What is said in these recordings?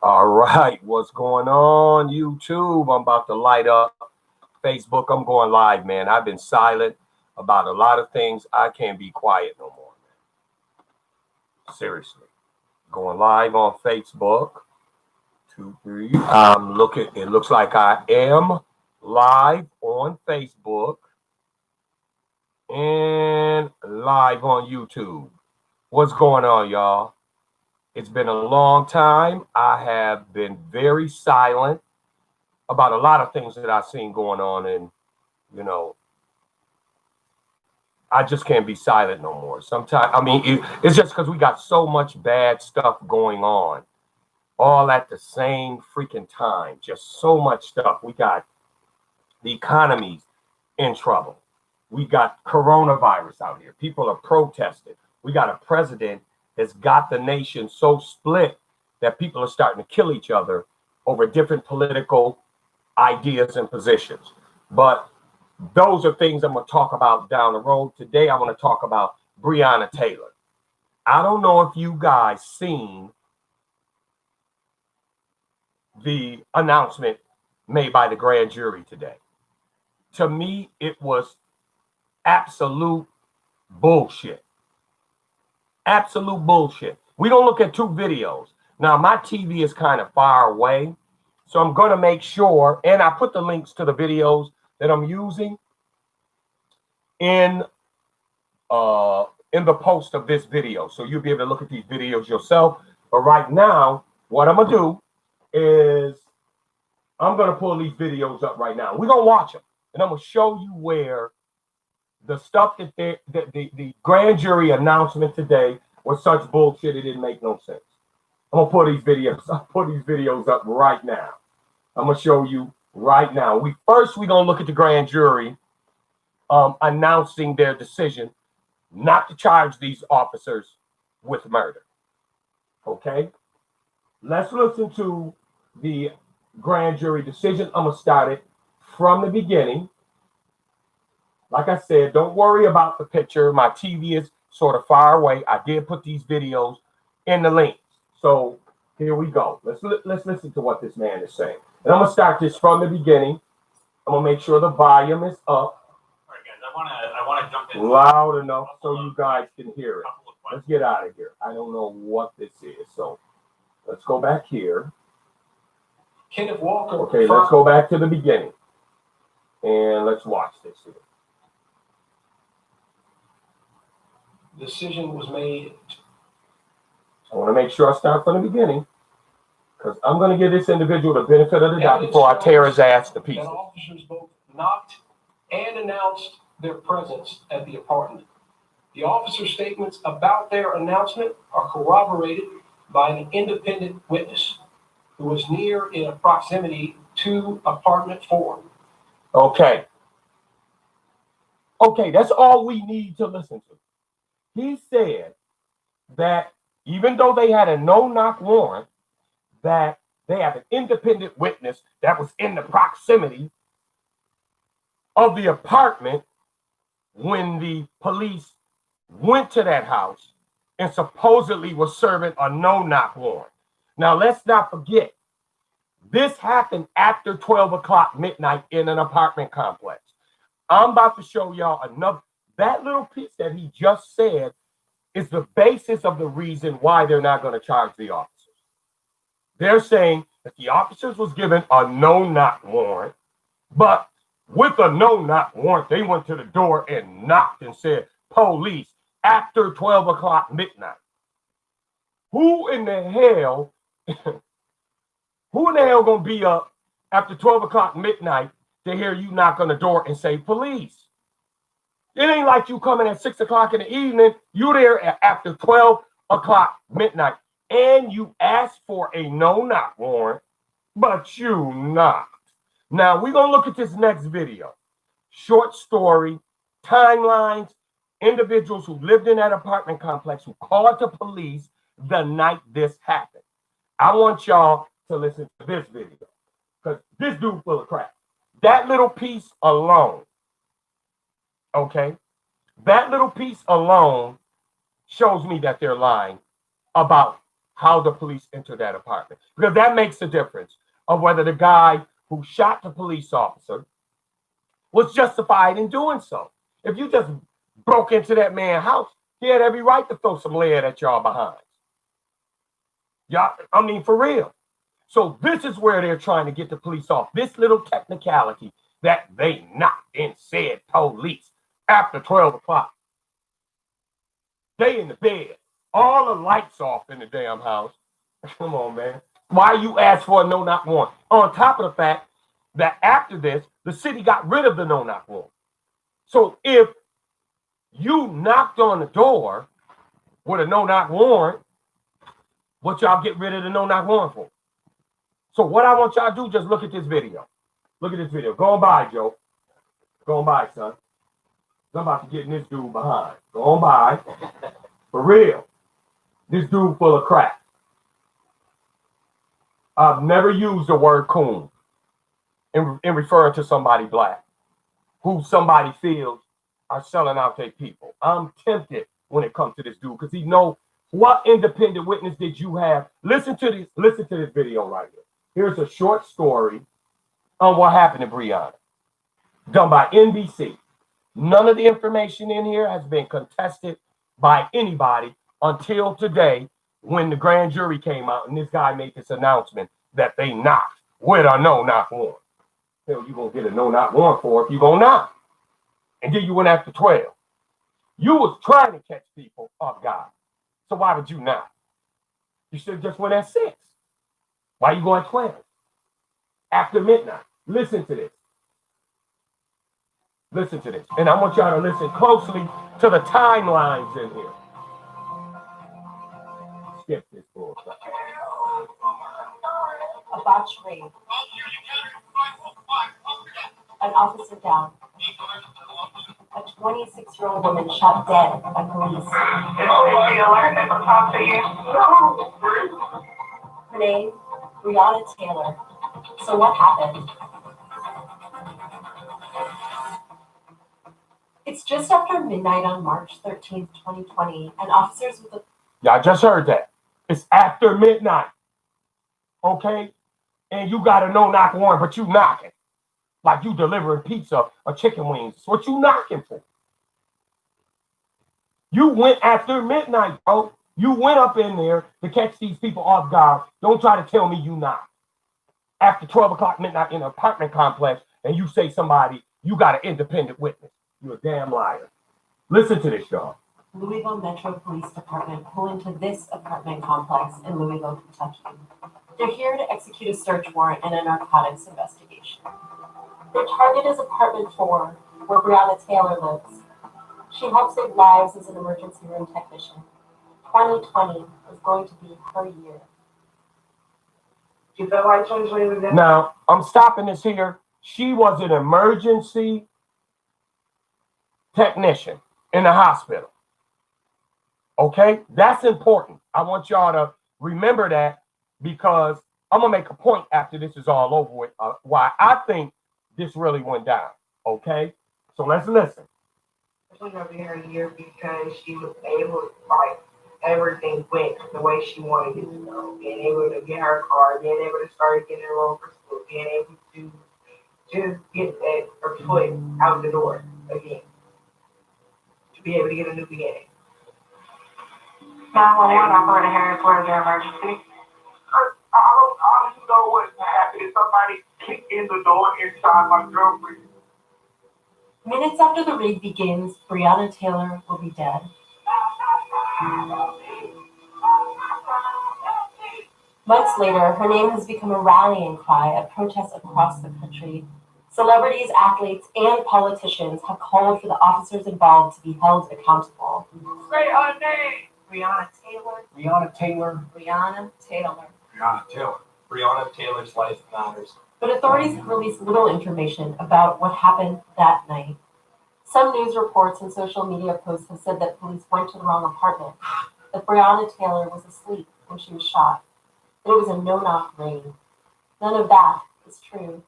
All right, what's going on, YouTube? I'm about to light up Facebook. I'm going live, man. I've been silent about a lot of things. I can't be quiet no more, man. Seriously. Going live on Facebook. Two, three. I'm looking, it looks like I am live on Facebook and live on YouTube. What's going on, y'all? It's been a long time. I have been very silent about a lot of things that I've seen going on, and you know, I just can't be silent no more. Sometimes, I mean, it's just because we got so much bad stuff going on, all at the same freaking time. Just so much stuff. We got the economy's in trouble. We got coronavirus out here. People are protesting. We got a president that's got the nation so split that people are starting to kill each other over different political ideas and positions. But those are things I'm going to talk about down the road. Today, I want to talk about Breonna Taylor. I don't know if you guys seen the announcement made by the grand jury today. To me, it was absolute bullshit. Absolute bullshit. We don't look at two videos. Now, my TV is kind of far away, so I'm going to make sure, and I put the links to the videos that I'm using in the post of this video, so you'll be able to look at these videos yourself. But right now, what I'm gonna do is I'm gonna pull these videos up right now. We're gonna watch them, and I'm gonna show you where the stuff that the grand jury announcement today was such bullshit. It didn't make no sense. I'm gonna put these videos. I'll put these videos up right now. I'm gonna show you right now. We're gonna look at the grand jury announcing their decision not to charge these officers with murder. Okay? Let's listen to the grand jury decision. I'm going to start it from the beginning. Like I said, don't worry about the picture. My TV is sort of far away. I did put these videos in the links. So here we go. Let's listen to what this man is saying. And I'm going to start this from the beginning. I'm going to make sure the volume is up. I want to jump in loud enough so you guys can hear it. Let's get out of here. I don't know what this is. So let's go back here. Kenneth Walker. Okay, let's go back to the beginning. And let's watch this here. Decision was made. I want to make sure I start from the beginning, because I'm going to give this individual the benefit of the doubt before I tear his ass to pieces. Officers both knocked and announced their presence at the apartment. The officers' statements about their announcement are corroborated by an independent witness who was near in proximity to apartment 4. Okay, that's all we need to listen to. He said that even though they had a no-knock warrant, that they have an independent witness that was in the proximity of the apartment when the police went to that house and supposedly was serving a no-knock warrant. Now, let's not forget, this happened after 12 o'clock midnight in an apartment complex. I'm about to show y'all another. That little piece that he just said is the basis of the reason why they're not going to charge the officers. They're saying that the officers was given a no-knock warrant, but with a no-knock warrant, they went to the door and knocked and said, police, after 12 o'clock midnight. Who in the hell gonna be up after 12 o'clock midnight to hear you knock on the door and say police? It ain't like you coming at 6 o'clock in the evening. You there after 12 o'clock midnight, and you asked for a no-knock warrant, but you knocked. Now, we're going to look at this next video. Short story, timelines, individuals who lived in that apartment complex who called the police the night this happened. I want y'all to listen to this video, because this dude full of crap. That little piece alone, okay, that little piece alone shows me that they're lying about how the police entered that apartment, because that makes a difference of whether the guy who shot the police officer was justified in doing so. If you just broke into that man's house, he had every right to throw some lead at y'all behind. Y'all, I mean, for real. So this is where they're trying to get the police off. This little technicality that they knocked and said police after 12 o'clock. They in the bed. All the lights off in the damn house. Come on, man. Why you ask for a no-knock warrant? On top of the fact that after this, the city got rid of the no-knock warrant. So if you knocked on the door with a no-knock warrant, what y'all get rid of the no-knock warrant for? So what I want y'all to do, just look at this video. Look at this video. Go on by, Joe. Go on by, son. I'm about to get in this dude behind. Go on by. For real. This dude full of crap. I've never used the word coon in referring to somebody black who somebody feels are selling out their people. I'm tempted when it comes to this dude because he know what independent witness did you have. Listen to this video right here. Here's a short story on what happened to Breonna, done by NBC. None of the information in here has been contested by anybody until today when the grand jury came out and this guy made this announcement that they knocked with a no-knock warrant. Hell, you gonna get a no-knock warrant for if you gonna knock. And then you went after 12. You was trying to catch people off guard. So why would you not? You should have just went at 6. Why you going at 12? After midnight. Listen to this. Listen to this. And I want y'all to listen closely to the timelines in here. Skip this bullshit. A botched raid. An officer down. A 26-year-old woman shot dead by police. Her name, Breonna Taylor. So what happened? It's just after midnight on March 13th, 2020, and officers with the... Y'all just heard that. It's after midnight. Okay? And you got a no-knock warrant, but you knocking. Like you delivering pizza or chicken wings. That's what you knocking for. You went after midnight, bro. You went up in there to catch these people off guard. Don't try to tell me you not. After 12 o'clock midnight in an apartment complex and you say somebody, you got an independent witness. You're a damn liar. Listen to this, y'all. Louisville Metro Police Department pull into this apartment complex in Louisville, Kentucky. They're here to execute a search warrant and a narcotics investigation. Their target is apartment 4, where Breonna Taylor lives. She helps save lives as an emergency room technician. 2020 is going to be her year. Do you feel like 2020 was that? Now, I'm stopping this here. She was an emergency technician in the hospital. Okay? That's important. I want y'all to remember that because I'm going to make a point after this is all over with why I think this really went down. Okay? So let's listen. She was over here a year because she was able to fight. Everything went the way she wanted it to go. Being able to get her car, being able to start getting enrolled for school, being able to just get her foot out the door again. To be able to get a new beginning. 911 operator Harris, where's your emergency? I don't know what happened. Somebody kicked in the door inside my girlfriend. Minutes after the raid begins, Breonna Taylor will be dead. Months later, her name has become a rallying cry at protests across the country. Celebrities, athletes, and politicians have called for the officers involved to be held accountable. Say her name. Breonna Taylor. Breonna Taylor. Breonna Taylor. Breonna Taylor. Breonna Taylor's life matters. But authorities have released little information about what happened that night. Some news reports and social media posts have said that police went to the wrong apartment, that Breonna Taylor was asleep when she was shot, that it was a no-knock raid. None of that is true.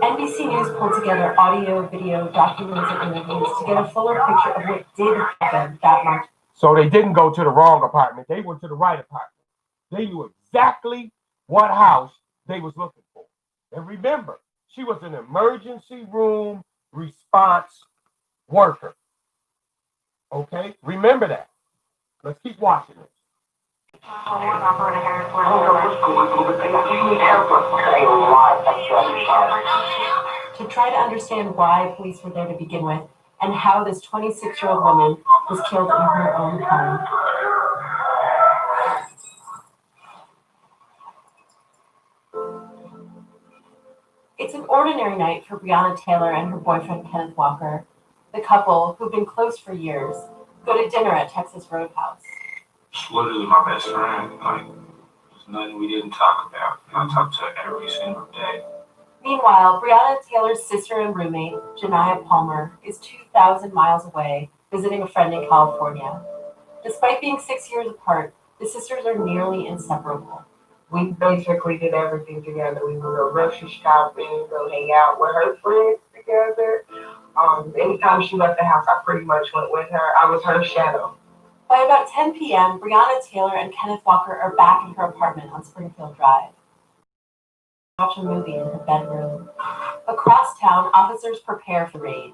NBC News pulled together audio, video, documents, and interviews to get a fuller picture of what did happen that March. So they didn't go to the wrong apartment. They went to the right apartment. They knew exactly what house they was looking for. And remember, she was an emergency room response worker. Okay? Remember that. Let's keep watching this. To try to understand why police were there to begin with and how this 26-year-old woman was killed in her own home. It's an ordinary night for Breonna Taylor and her boyfriend Kenneth Walker. The couple, who've been close for years, go to dinner at Texas Roadhouse. It's literally my best friend. Like, there's nothing we didn't talk about. And I talk to her every single day. Meanwhile, Breonna Taylor's sister and roommate, Janiyah Palmer, is 2,000 miles away visiting a friend in California. Despite being 6 years apart, the sisters are nearly inseparable. We basically did everything together. We would go grocery shopping, go hang out with her friends together. Anytime she left the house, I pretty much went with her. I was her shadow. By about 10 p.m., Breonna Taylor and Kenneth Walker are back in her apartment on Springfield Drive. Watch a movie in her bedroom. Across town, officers prepare for the raid.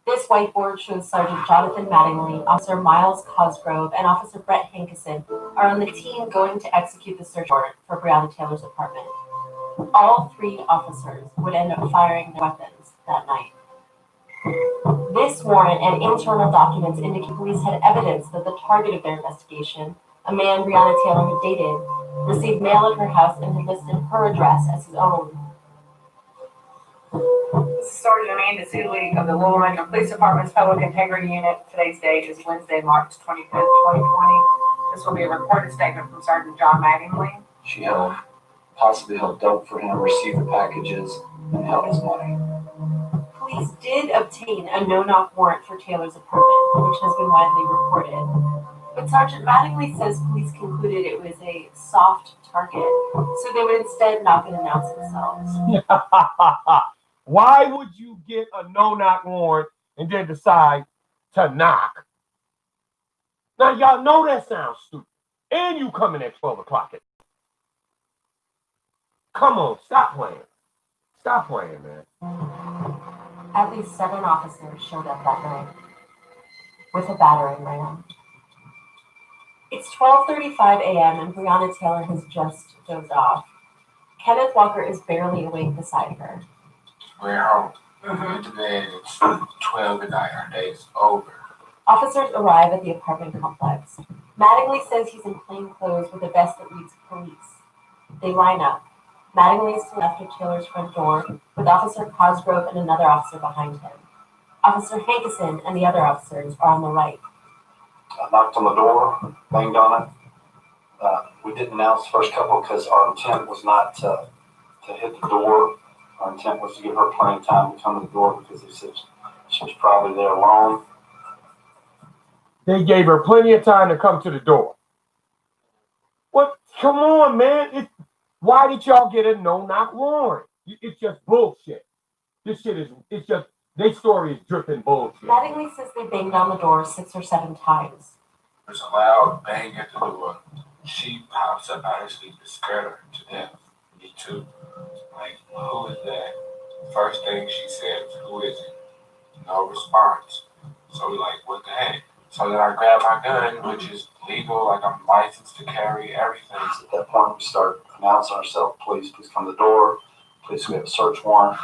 This whiteboard shows Sergeant Jonathan Mattingly, Officer Miles Cosgrove, and Officer Brett Hankeson are on the team going to execute the search warrant for Breonna Taylor's apartment. All three officers would end up firing their weapons that night. This warrant and internal documents indicate police had evidence that the target of their investigation, a man Breonna Taylor had dated, received mail at her house and had listed her address as his own. This is Sergeant Amanda Seeley of the Louisville Metro Police Department's Public Integrity Unit. Today's date is Wednesday, March 25th, 2020. This will be a recorded statement from Sergeant John Mattingly. She possibly held dope for him, received the packages, and held his money. Police did obtain a no-knock warrant for Taylor's apartment, which has been widely reported. But Sergeant Mattingly says police concluded it was a soft target, so they would instead knock and announce themselves. Why would you get a no-knock warrant and then decide to knock? Now, y'all know that sounds stupid. And you coming at 12 o'clock. Come on, stop playing. Stop playing, man. At least 7 officers showed up that night with a battering ram. It's 12:35 a.m. and Breonna Taylor has just dozed off. Kenneth Walker is barely awake beside her. We're home. Went to bed. It's 12 tonight. Our day's over. Officers arrive at the apartment complex. Mattingly says he's in plain clothes with a vest that reads police. They line up. Mattingly is to the left of Taylor's front door, with Officer Cosgrove and another officer behind him. Officer Hankeson and the other officers are on the right. I knocked on the door, banged on it. We didn't announce the first couple because our intent was not to hit the door. Our intent was to give her plenty of time to come to the door because they said she was probably there alone. They gave her plenty of time to come to the door. What? Come on, man. Why did y'all get a no-knock warrant? It's just bullshit. This shit is, it's just, their story is dripping bullshit. Mattingly says they banged on the door 6 or 7 times. There's a loud bang at the door. She pops up out of sleep to scare her to death. Me too. Like, who is that? First thing she says, who is it? No response. So we're like, what the heck? So then I grab my gun, which is legal, like I'm licensed to carry everything. At that point, we start announcing ourselves, please come to the door. Please, we have a search warrant.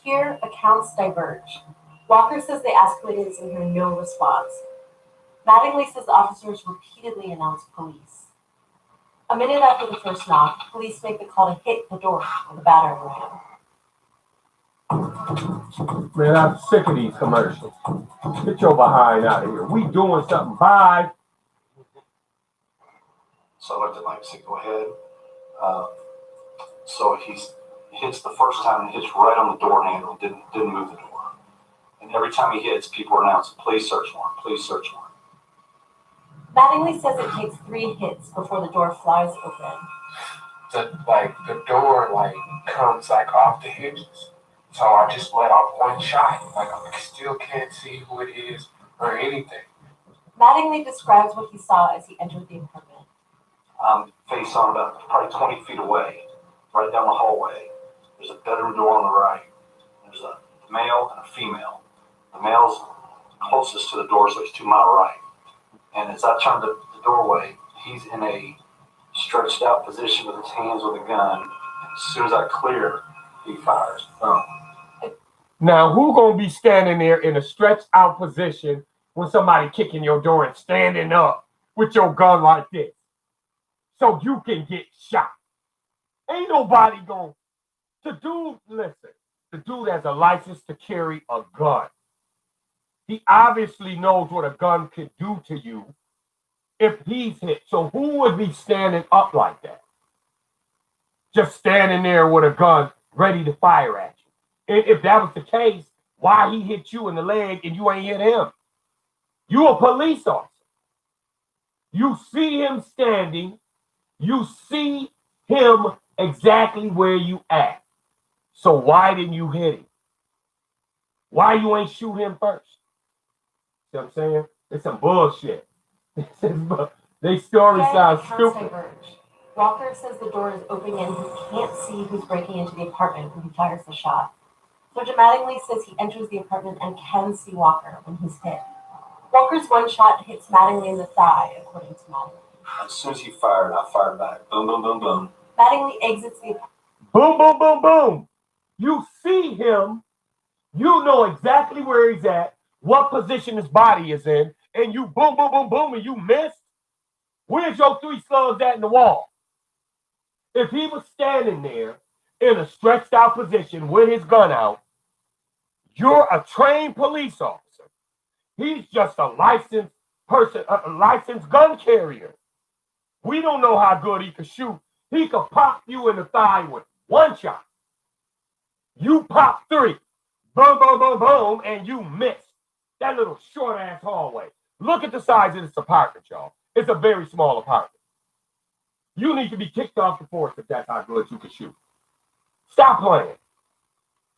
Here, accounts diverge. Walker says they asked who it is and hear no response. Mattingly says officers repeatedly announced police. A minute after the first knock, police make the call to hit the door with a battering ram. Man, I'm sick of these commercials. Get your behind out of here. We doing something. Bye. So I looked at Mike and said, go ahead. So he hits the first time, he hits right on the door handle, didn't move the door. And every time he hits, people are announcing, please search warrant, please search warrant. Mattingly says it takes 3 hits before the door flies open. The door comes off the hinges. So I just let off one shot. I still can't see who it is or anything. Mattingly describes what he saw as he entered the apartment. I'm face on about probably 20 feet away, right down the hallway. There's a bedroom door on the right. There's a male and a female. The male's closest to the door, so he's to my right. And as I turn the doorway, he's in a stretched out position with his hands with a gun. And as soon as I clear, he fires. Now, who gonna be standing there in a stretched out position when somebody kicking your door and standing up with your gun like this so you can get shot? Ain't nobody gonna. The dude has a license to carry a gun. He obviously knows what a gun could do to you if he's hit. So who would be standing up like that? Just standing there with a gun ready to fire at you. And if that was the case, why he hit you in the leg and you ain't hit him? You a police officer. You see him standing. You see him exactly where you at. So why didn't you hit him? Why you ain't shoot him first? See what I'm saying? It's some bullshit. They story sounds stupid. Walker says the door is open and he can't see who's breaking into the apartment when he fires the shot. Sergeant Mattingly says he enters the apartment and can see Walker when he's hit. Walker's one shot hits Mattingly in the thigh, according to Mattingly. As soon as he fired, I fired back. Boom, boom, boom, boom. Mattingly exits the apartment. Boom, boom, boom, boom. You see him. You know exactly where he's at, what position his body is in, and you boom, boom, boom, boom, and you missed. Where's your 3 slugs at in the wall? If he was standing there in a stretched out position with his gun out, you're a trained police officer. He's just a licensed person, a licensed gun carrier. We don't know how good he could shoot. He could pop you in the thigh with 1 shot. You pop 3. Boom, boom, boom, boom, and you miss. That little short-ass hallway. Look at the size of this apartment, y'all. It's a very small apartment. You need to be kicked off the force if that's how good you can shoot. Stop playing.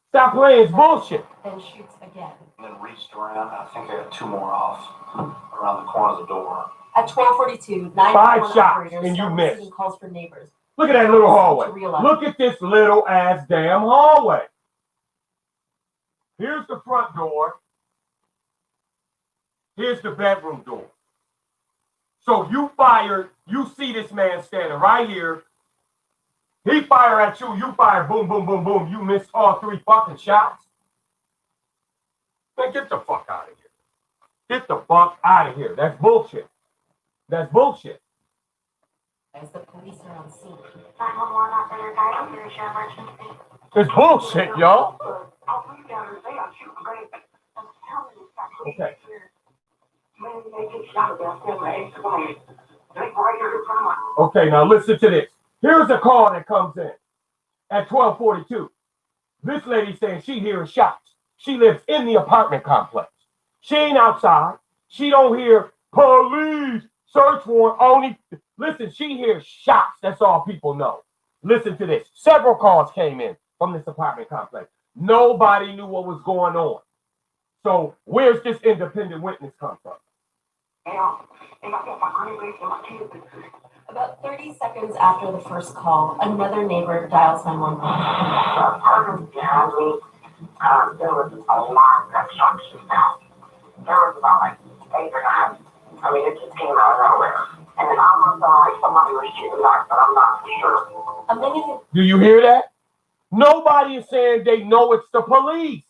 Stop playing. It's bullshit. Then shoots again. And then reached around. I think I got 2 more off around the corner of the door. At 12:42, 5 shots operators and you start miss. receiving calls for neighbors. Look at that little hallway. Look at this little ass damn hallway. Here's the front door. Here's the bedroom door. So you fired, you see this man standing right here. He fired at you, you fire, boom, boom, boom, boom. You missed all 3 fucking shots. Man, get the fuck out of here. Get the fuck out of here. That's bullshit. That's bullshit. As the police are on scene. 911 operator, guide, here's your emergency. It's bullshit, y'all. Okay. Okay, now listen to this. Here's a call that comes in at 12:42. This lady saying she hears shots. She lives in the apartment complex. She ain't outside. She don't hear police, search warrant, only. Listen, she hears shots. That's all people know. Listen to this. Several calls came in from this apartment complex. Nobody knew what was going on. So where's this independent witness come from? About 30 seconds after the first call, another neighbor dials 911. There was a lot of gunshots now. There was about like 8 or 9. I mean, it just came out of nowhere. And it almost felt like somebody was shooting back, but I'm not sure. Do you hear that? Nobody is saying they know it's the police.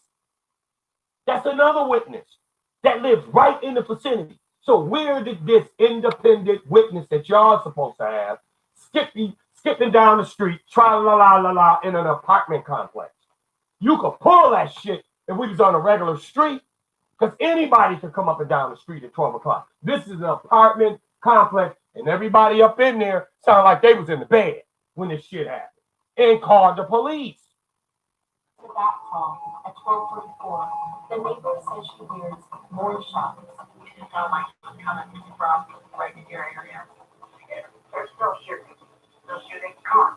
That's another witness that lives right in the vicinity. So where did this independent witness that y'all supposed to have skipping down the street, tra-la-la-la-la, in an apartment complex? You could pull that shit if we was on a regular street, because anybody could come up and down the street at 12 o'clock. This is an apartment complex, and everybody up in there sounded like they was in the bed when this shit happened and called the police. To that call, at 12:44, the neighbor says she hears more shots. It sounds like it's coming from right in your area. They're still shooting. Still shooting. Come on.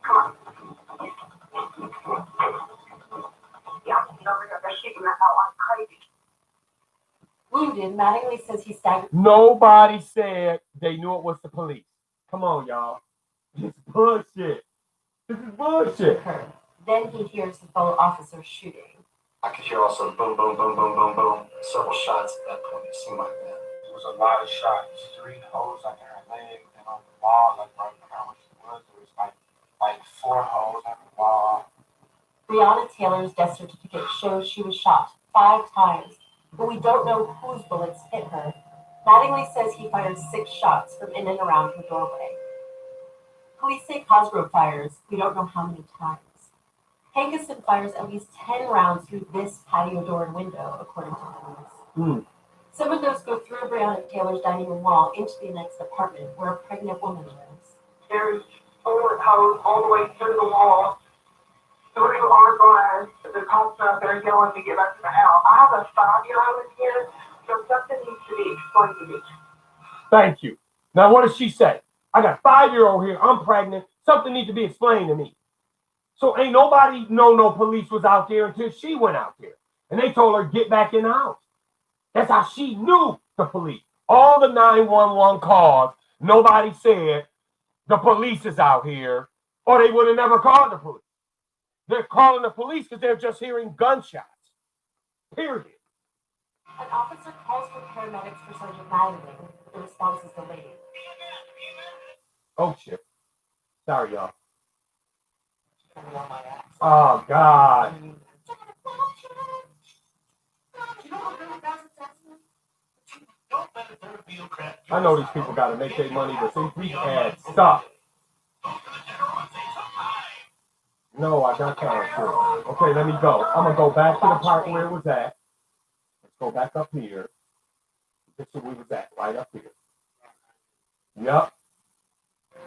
Come on. Yeah, they're shooting that out like crazy. Wounded, and Mattingly says he staggered. Nobody said they knew it was the police. Come on, y'all. This is bullshit. This is bullshit. Then he hears the fellow officer shooting. I could hear also boom, boom, boom, boom, boom, boom. Several shots at that point. It seemed like that. There was a lot of shots, 3 holes like in her leg, and on the wall, like right around where she was, there was like 4 holes on the wall. Breonna Taylor's death certificate shows she was shot 5 times, but we don't know whose bullets hit her. Mattingly says he fired 6 shots from in and around her doorway. Police say Cosgrove fires, we don't know how many times. Hankerson fires at least 10 rounds through this patio door and window, according to police. Some of those go through Breonna Taylor's dining room wall into the next apartment, where a pregnant woman lives. There's bullet holes all the way through the wall, through our glass. The cops out there yelling to get back to the house. I have a 5-year-old in here, so something needs to be explained to me. Thank you. Now, what does she say? I got a 5-year-old here. I'm pregnant. Something needs to be explained to me. So ain't nobody know no police was out there until she went out there. And they told her, get back in the house. That's how she knew the police. All the 911 calls, nobody said the police is out here, or they would have never called the police. They're calling the police because they're just hearing gunshots. Period. An officer calls for paramedics for Sergeant Mattingly. The response is delayed. Oh, shit. Sorry, y'all. Oh, God. I know these people got to make their money, but these ads stop. No, I got time for it. Okay, let me go. I'm going to go back to the part where it was at. Let's go back up here. This is where we was at, right up here. Yep.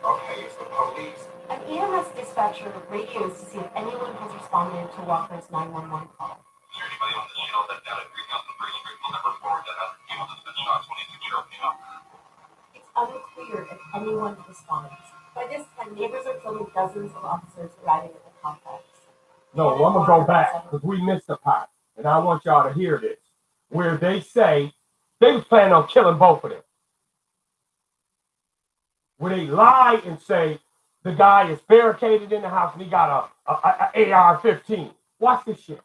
Okay, it's the police. An EMS dispatcher radios to see if anyone has responded to Walker's 911 call. It's unclear if anyone responds. By this time, neighbors are filming dozens of officers arriving at the complex. No, I'm going to go back because we missed the part. And I want y'all to hear this. Where they say they was planning on killing both of them. Where they lie and say the guy is barricaded in the house and he got a AR-15. Watch this shit.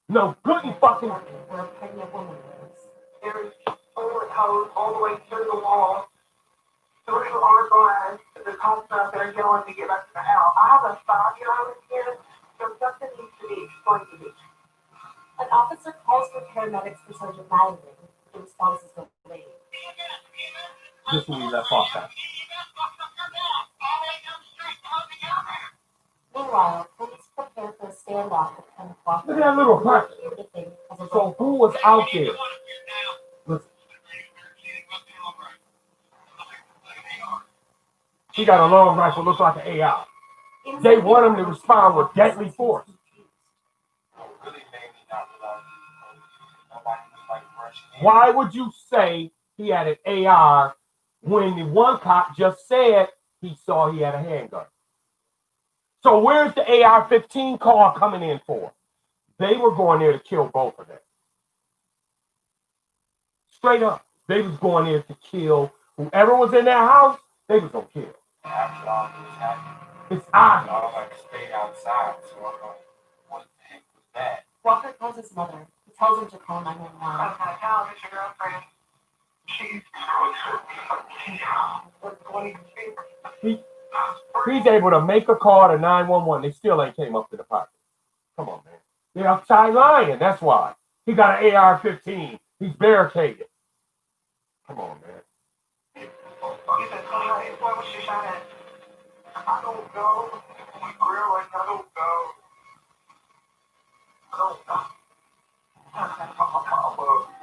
No, good and fucking. Where a pregnant woman lives. There's bullet holes all the way through the wall, through our glass. The cops out there yelling to get back to the house. I have a 5-year-old in here, so something needs to be explained to me. An officer calls for paramedics for Sergeant Mattingly. The response is delayed. This is where we left off at. Meanwhile, police prepare for a standoff with Kenneth Walker. Look at that little part. So who was out there? Listen. He got a long rifle, looks like an AR. They want him to respond with deadly force. Why would you say he had an AR when the one cop just said he saw he had a handgun? So where's the AR-15 call coming in for? They were going there to kill both of them. Straight up. They was going there to kill whoever was in that house, they was going to kill. It's obvious. I like stayed outside, so I'm like, what the heck was that? Walker calls his mother. He tells him to call 911. Okay, how old is your girlfriend? She's He's able to make a call to 911. They still ain't came up to the party. Come on, man. They're outside lying. That's why. He got an AR-15. He's barricaded. Come on, man. You said 28. What was she shot at? I don't know. Really, I don't know.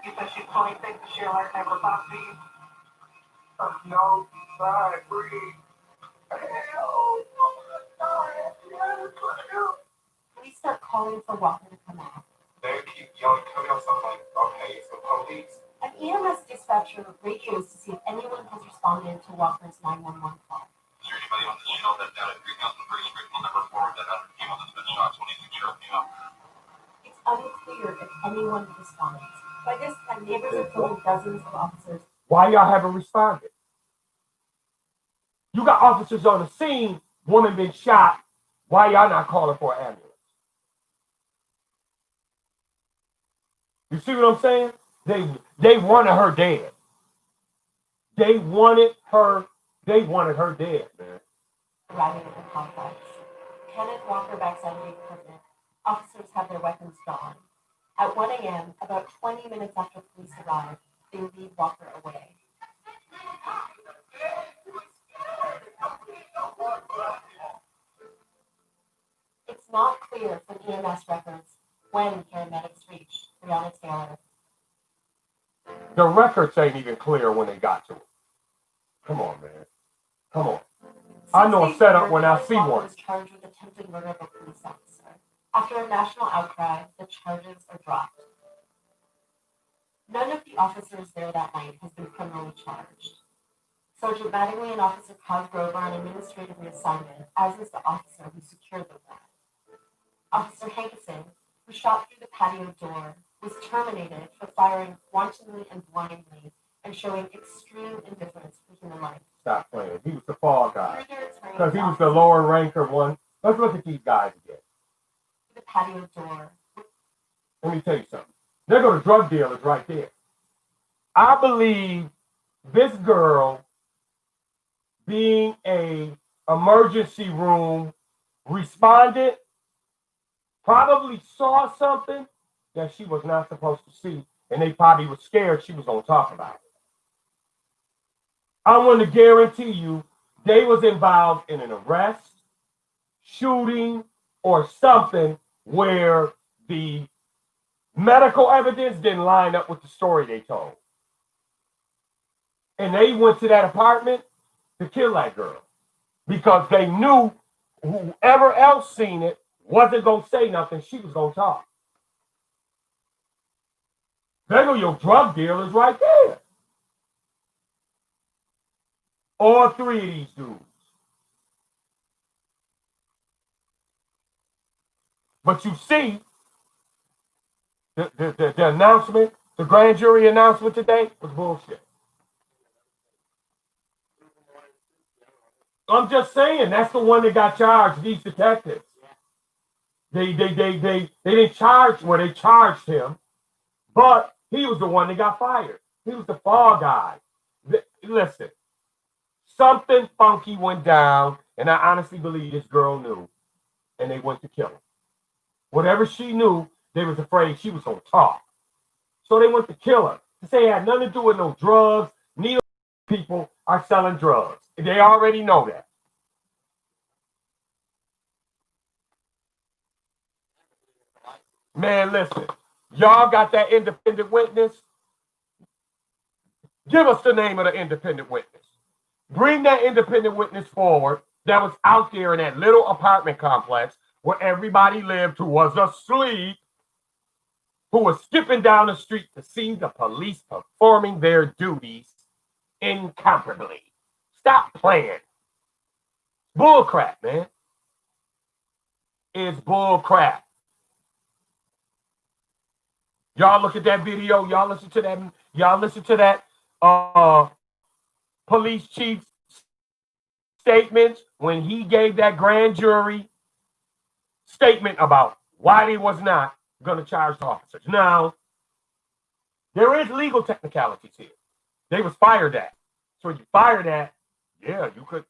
You said she's 26 and she'll like never talk to you? No, sorry, breathe. Police start calling for Walker to come out. They keep yelling, coming out, so I'm like, okay, it's the police. An EMS dispatcher radios to see if anyone has responded to Walker's 911 call. Is there anybody on the show that's down at 3000 First Street will never forward that other female that's been shot 26 years ago? It's unclear if anyone responds. By this time, neighbors have told dozens of officers. Why y'all haven't responded? You got officers on the scene, woman been shot. Why y'all not calling for an ambulance? You see what I'm saying? They wanted her dead. They wanted her dead, man. Arriving at the complex. Kenneth Walker backs out of the equipment. Officers have their weapons drawn. At 1 a.m., about 20 minutes after police arrive, they lead Walker away. It's not clear from EMS records when paramedics reached Breonna Taylor. The records ain't even clear when they got to it. Come on, man. Come on. I know a setup when I see one. Was charged with attempted murder of a police officer. After a national outcry, the charges are dropped. None of the officers there that night has been criminally charged. Sergeant Mattingly and Officer Cosgrove are on administrative reassignment, as is the officer who secured the warrant. Officer Hankison, who shot through the patio door, was terminated for firing wantonly and blindly and showing extreme indifference for human life. Stop playing. He was the fall guy. Because he was the lower ranker one. Let's look at these guys again. The patio door. Let me tell you something. There go the drug dealers right there. I believe this girl being a emergency room respondent probably saw something that she was not supposed to see, and they probably were scared she was going to talk about it. I want to guarantee you they was involved in an arrest, shooting, or something where the medical evidence didn't line up with the story they told. And they went to that apartment to kill that girl because they knew whoever else seen it wasn't going to say nothing. She was going to talk. There go your drug dealers right there. All three of these dudes. But you see, the announcement, the grand jury announcement today was bullshit. I'm just saying, that's the one that got charged, these detectives. They didn't charge, well, they charged him, but he was the one that got fired. He was the fall guy. Listen, something funky went down, and I honestly believe this girl knew, and they went to kill him. Whatever she knew, they was afraid she was going to talk. So they went to kill her. To say it had nothing to do with no drugs. Neither people are selling drugs. They already know that. Man, listen. Y'all got that independent witness? Give us the name of the independent witness. Bring that independent witness forward that was out there in that little apartment complex where everybody lived who was asleep, who was skipping down the street to see the police performing their duties incomparably. Stop playing. Bullcrap, man. It's bullcrap. Y'all look at that video. Y'all listen to that police chief's statements when he gave that grand jury statement about why they was not going to charge the officers. Now, there is legal technicalities here. They was fired at. So you fired at, yeah, you could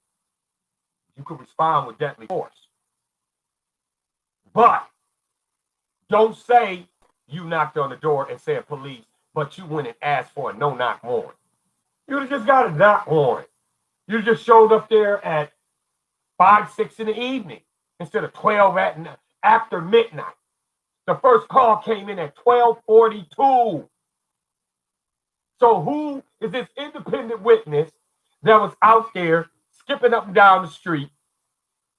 respond with deadly force. But don't say you knocked on the door and said police, but you went and asked for a no-knock warrant. You'd have just got a knock warrant. You just showed up there at 5, 6 in the evening instead of 12 after midnight. The first call came in at 12:42. So who is this independent witness that was out there skipping up and down the street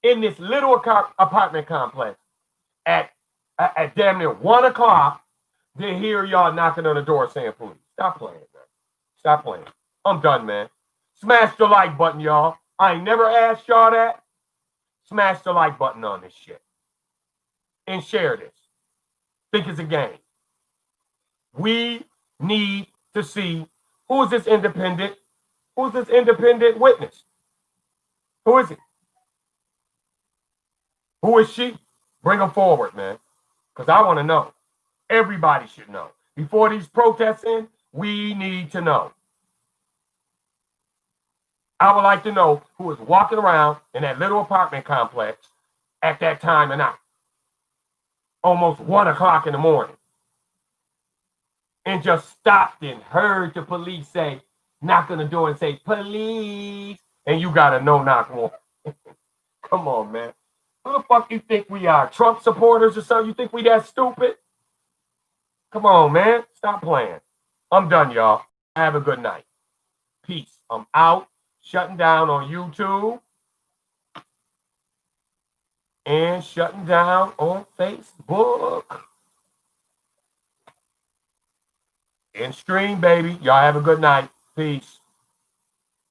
in this little apartment complex at damn near 1 o'clock to hear y'all knocking on the door saying police? Stop playing, man. Stop playing. I'm done, man. Smash the like button, y'all. I ain't never asked y'all that. Smash the like button on this shit. And share this. Think it's a game. We need to see who is this independent witness. Who is it? Who is she? Bring them forward, man, because I want to know. Everybody should know. Before these protests end, we need to know. I would like to know who was walking around in that little apartment complex at that time of night, almost 1 o'clock in the morning, and just stopped and heard the police say, knock on the door and say, police, and you got a no-knock warrant. Come on, man. Who the fuck you think we are? Trump supporters or something? You think we that stupid? Come on, man. Stop playing. I'm done, y'all. Have a good night. Peace. I'm out. Shutting down on YouTube. And shutting down on Facebook. And stream, baby. Y'all have a good night. Peace.